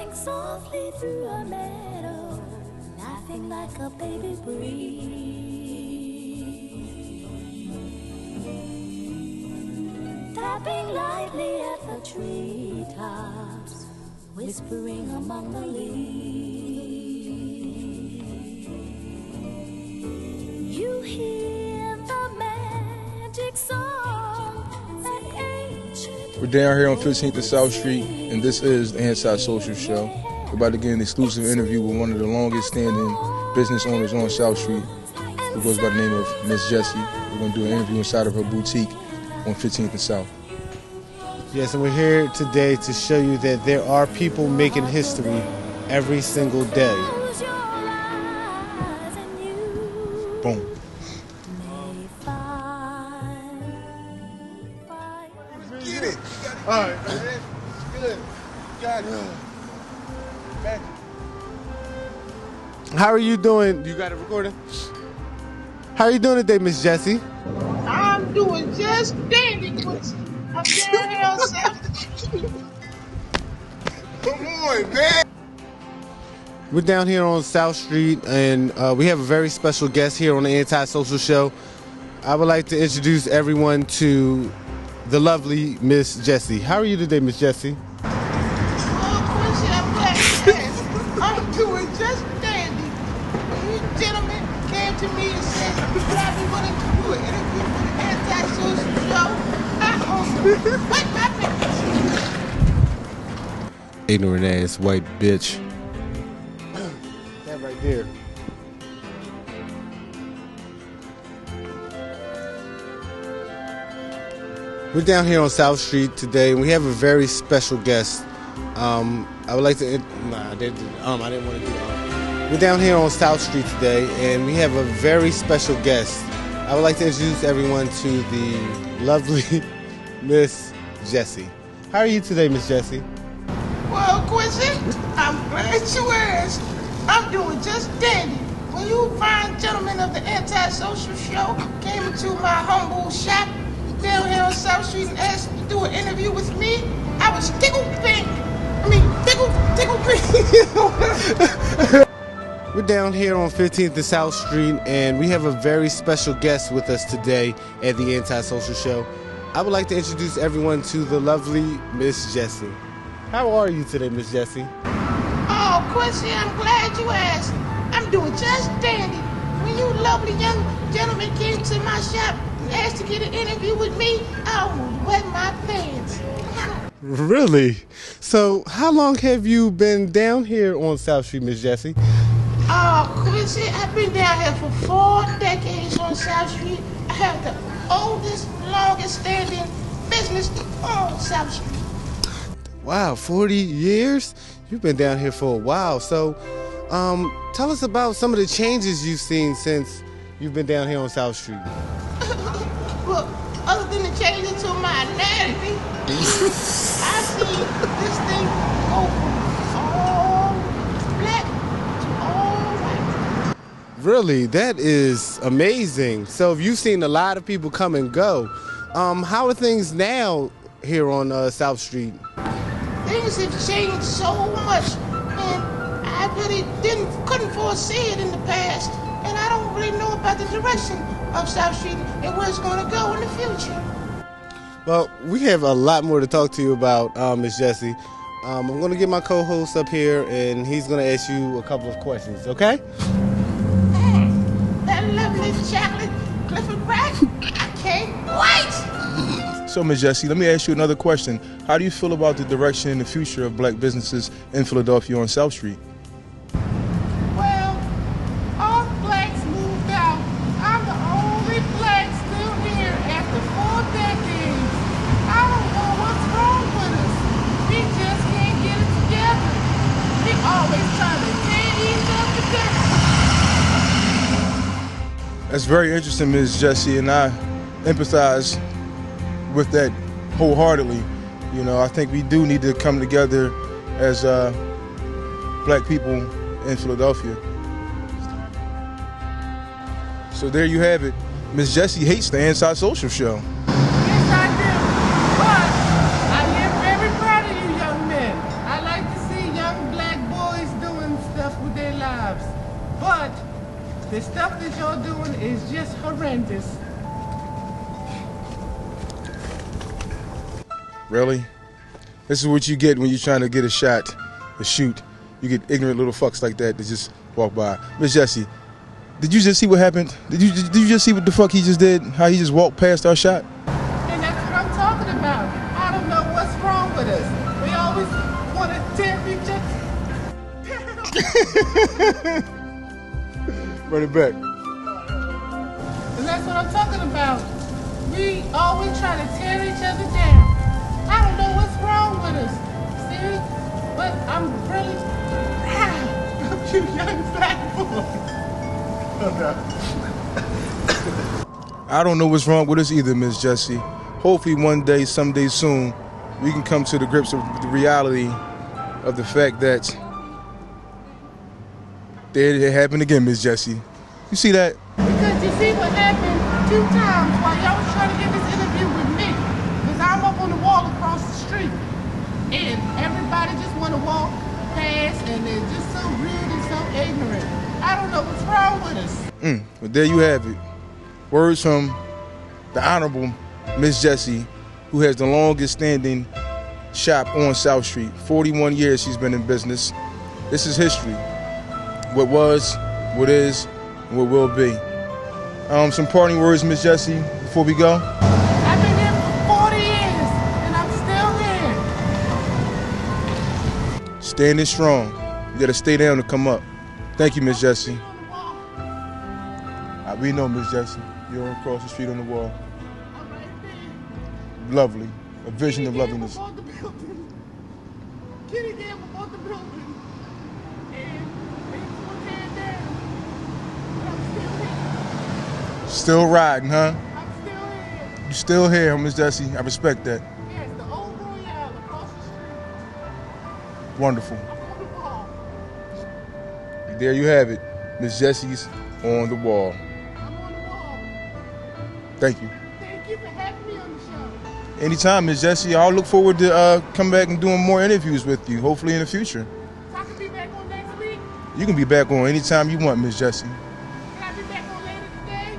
Whispering softly through a meadow, laughing like a baby breeze. Tapping lightly at the treetops, whispering among the leaves. You hear the magic song that ancient. We're down here on 15th and South Street, and this is the Anti-Social Show. We're about to get an exclusive interview with one of the longest standing business owners on South Street, who goes by the name of Ms Jessie. We're going to do an interview inside of her boutique on 15th and South. Yes, and we're here today to show you that there are people making history every single day. Boom. Get it. All right, man. Good. Got it. How are you doing? You got it recording? How are you doing today, Ms Jessie? I'm doing just dandy with you. I'm down here on South Street. Come on, man. We're down here on South Street, and we have a very special guest here on the Anti-Social Show. I would like to introduce everyone to the lovely Ms Jessie. How are you today, Ms Jessie? Oh, Quincy, I'm glad you asked. I'm doing just dandy. When you gentlemen came to me and said, would I be willing to do an interview for the Anti-Social Show? What happened? Ignorant ass white bitch. That right there. We're down here on South Street today, and we have a very special guest. I would like to. I didn't want to do. We're down here on South Street today, and we have a very special guest. I would like to introduce everyone to the lovely Ms Jessie. How are you today, Ms Jessie? Well, Quincy, I'm glad you asked. I'm doing just dandy. When you fine gentlemen of the Anti-Social Show came into my humble shop down here on South Street and asked me to do an interview with me, I was tickle pink. We're down here on 15th and South Street, and we have a very special guest with us today at the Anti-Social Show. I would like to introduce everyone to the lovely Ms Jessie. How are you today, Ms Jessie? Oh, Quincy, I'm glad you asked. I'm doing just dandy. When you lovely young gentlemen came to my shop and asked to get an interview with me, I almost wet my pants. Really? So, how long have you been down here on South Street, Ms Jessie? Oh, Quincy, I've been down here for 4 decades on South Street. I have the oldest, longest standing business on South Street. Wow, 40 years? You've been down here for a while. So, tell us about some of the changes you've seen since you've been down here on South Street. Well, other than the changes to my anatomy, I see this thing go from all black to all white. Really? That is amazing. So, you've seen a lot of people come and go. How are things now here on South Street? Things have changed so much, and I really couldn't foresee it in the past, and I don't really know about the direction of South Street and where it's going to go in the future. Well, we have a lot more to talk to you about, Ms Jessie. I'm going to get my co-host up here, and he's going to ask you a couple of questions, okay? That lovely chocolate Clifford Rack, I can't wait! So, Ms Jessie, let me ask you another question. How do you feel about the direction and the future of black businesses in Philadelphia on South Street? Well, all blacks moved out. I'm the only black still here after 4 decades. I don't know what's wrong with us. We just can't get it together. We always trying to tear each other down. That's very interesting, Ms Jessie, and I empathize with that wholeheartedly. You know, I think we do need to come together as black people in Philadelphia. So there you have it. Ms Jessie hates the Anti-Social Show. Yes, I do. But I am very proud of you young men. I like to see young black The stuff that y'all doing is just horrendous. Really? This is what you get when you're trying to get a shot, a shoot. You get ignorant little fucks like that just walk by. Ms. Jessie, did you just see what happened? Did you just see what the fuck he just did? How he just walked past our shot? And that's what I'm talking about. I don't know what's wrong with us. We always want to tear each other. Run it back. And that's what I'm talking about. We always try to tear each other down. I don't know what's wrong with us. See? But I'm really proud of you young black boys. I don't know what's wrong with us either, Ms. Jessie. Hopefully one day, someday soon, we can come to the grips of the reality of the fact that it happened again, Ms. Jessie. You see that? Because you see what happened 2 times while y'all was trying to get this interview with me. Because I'm up on the wall across the street. And everybody just want to walk past and they're just so rude and so ignorant. I don't know what's wrong with us. But there you have it. Words from the Honorable Ms. Jessie, who has the longest standing shop on South Street. 41 years she's been in business. This is history. What was, what is, and what will be. Some parting words, Ms. Jessie, before we go? I've been here for 40 years and I'm still here. Standing strong. You gotta stay down to come up. Thank you, Ms. Jessie. We know, Ms. Jessie. You're across the street on the wall. Lovely. A vision of loveliness. Kitty Gamble bought the building. And they were tearing down. But I'm still here. Still riding, huh? I'm still here. You still here, Ms. Jessie. I respect that. Yes, the old Royale across the street. Wonderful. I'm on the wall. There you have it. Ms. Jessie's on the wall. I'm on the wall. Thank you. Thank you for having me on the show. Anytime, Ms. Jessie. I'll look forward to come back and doing more interviews with you, hopefully in the future. So I can be back on next week? You can be back on anytime you want, Ms. Jessie. Can I be back on later today?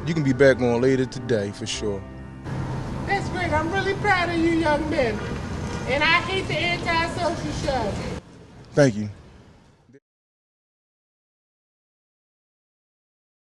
You can be back on later today, for sure. That's great. I'm really proud of you young men. And I hate the anti-social show. Thank you.